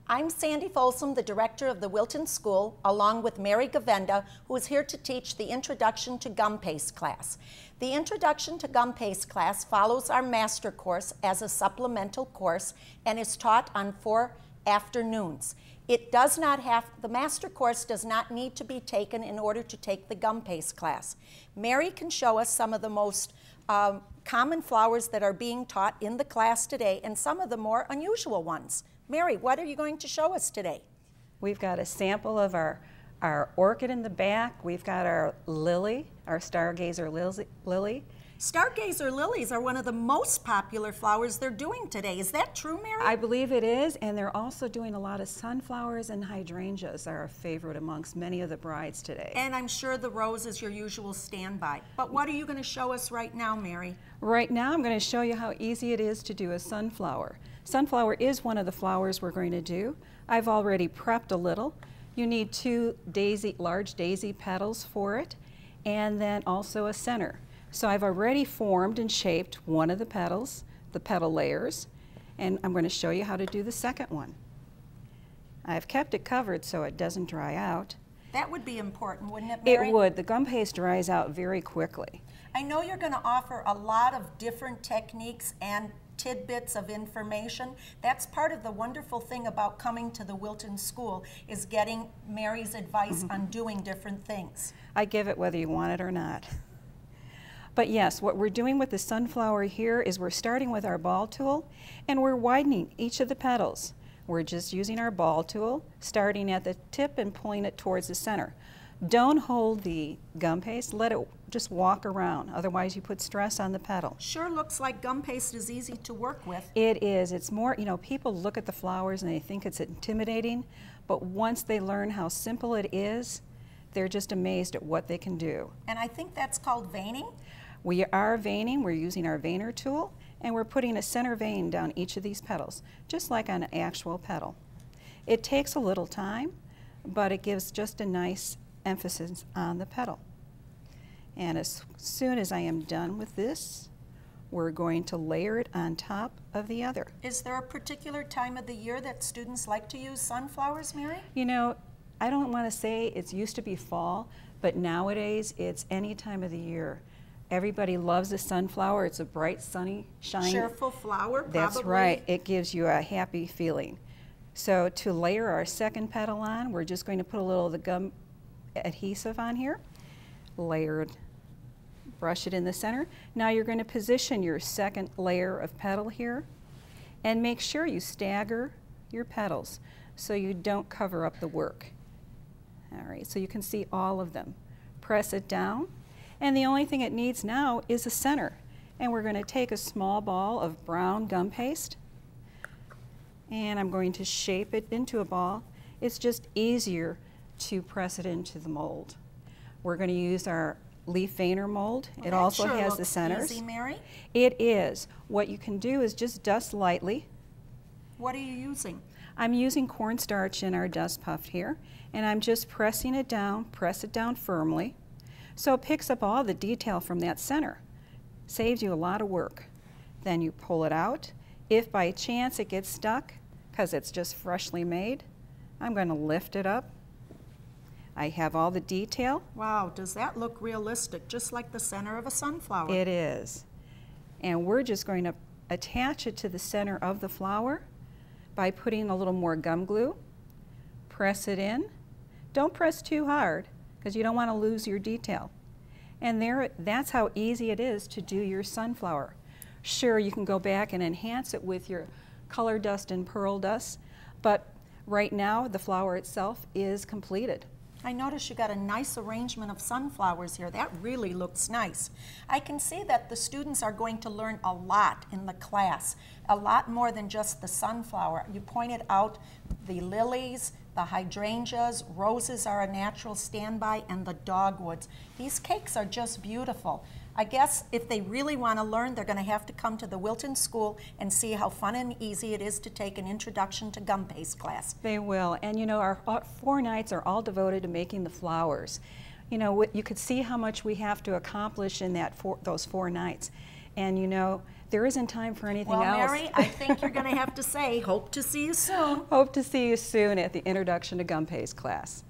I'm Sandy Folsom, the director of the Wilton School, along with Mary Govenda, who is here to teach the Introduction to Gum Paste class. The Introduction to Gum Paste class follows our master course as a supplemental course and is taught on 4 afternoons. The master course does not need to be taken in order to take the gum paste class. Mary can show us some of the most common flowers that are being taught in the class today and some of the more unusual ones. Mary, what are you going to show us today? We've got a sample of our orchid in the back. We've got our lily, our stargazer lily. Stargazer lilies are one of the most popular flowers they're doing today. Is that true, Mary? I believe it is, and they're also doing a lot of sunflowers, and hydrangeas are a favorite amongst many of the brides today. And I'm sure the rose is your usual standby. But what are you going to show us right now, Mary? Right now I'm going to show you how easy it is to do a sunflower. Sunflower is one of the flowers we're going to do. I've already prepped a little. You need 2 large daisy petals for it, and then also a center. So I've already formed and shaped one of the petals, the petal layers, and I'm going to show you how to do the second one. I've kept it covered so it doesn't dry out. That would be important, wouldn't it, Mary? It would. The gum paste dries out very quickly. I know you're going to offer a lot of different techniques and tidbits of information. That's part of the wonderful thing about coming to the Wilton School, is getting Mary's advice on doing different things. I give it whether you want it or not. But yes, what we're doing with the sunflower here is we're starting with our ball tool and we're widening each of the petals. We're just using our ball tool, starting at the tip and pulling it towards the center. Don't hold the gum paste, let it just walk around, otherwise you put stress on the petal. Sure looks like gum paste is easy to work with. It is. It's more, you know, people look at the flowers and they think it's intimidating, but once they learn how simple it is, they're just amazed at what they can do. And I think that's called veining? We are veining. We're using our veiner tool, and we're putting a center vein down each of these petals, just like on an actual petal. It takes a little time, but it gives just a nice emphasis on the petal. And as soon as I am done with this, we're going to layer it on top of the other. Is there a particular time of the year that students like to use sunflowers, Mary? You know, I don't want to say it used to be fall, but nowadays it's any time of the year. Everybody loves a sunflower. It's a bright, sunny, shiny. Cheerful flower, probably. That's right. It gives you a happy feeling. So to layer our second petal on, we're just going to put a little of the gum adhesive on here. Layered, brush it in the center. Now you're going to position your second layer of petal here and make sure you stagger your petals so you don't cover up the work. All right, so you can see all of them. Press it down. And the only thing it needs now is a center. And we're going to take a small ball of brown gum paste, and I'm going to shape it into a ball. It's just easier to press it into the mold. We're going to use our leaf veiner mold. Well, it also sure has the centers. Easy, Mary. It is. What you can do is just dust lightly. What are you using? I'm using cornstarch in our dust puff here, and I'm just pressing it down, press it down firmly. So it picks up all the detail from that center. Saves you a lot of work. Then you pull it out. If by chance it gets stuck, because it's just freshly made, I'm going to lift it up. I have all the detail. Wow, does that look realistic, just like the center of a sunflower? It is. And we're just going to attach it to the center of the flower by putting a little more gum glue. Press it in. Don't press too hard, because you don't want to lose your detail. And that's how easy it is to do your sunflower. Sure, you can go back and enhance it with your color dust and pearl dust, but right now the flower itself is completed. I notice you got a nice arrangement of sunflowers here. That really looks nice. I can see that the students are going to learn a lot in the class, a lot more than just the sunflower. You pointed out the lilies, the hydrangeas, roses are a natural standby, and the dogwoods. These cakes are just beautiful. I guess if they really want to learn, they're going to have to come to the Wilton School and see how fun and easy it is to take an Introduction to Gum Paste class. They will. And you know, our 4 nights are all devoted to making the flowers. You know, you could see how much we have to accomplish in those 4 nights. And you know, there isn't time for anything else. Well, Mary, I think you're going to have to say, hope to see you soon. Hope to see you soon at the Introduction to Gum Paste class.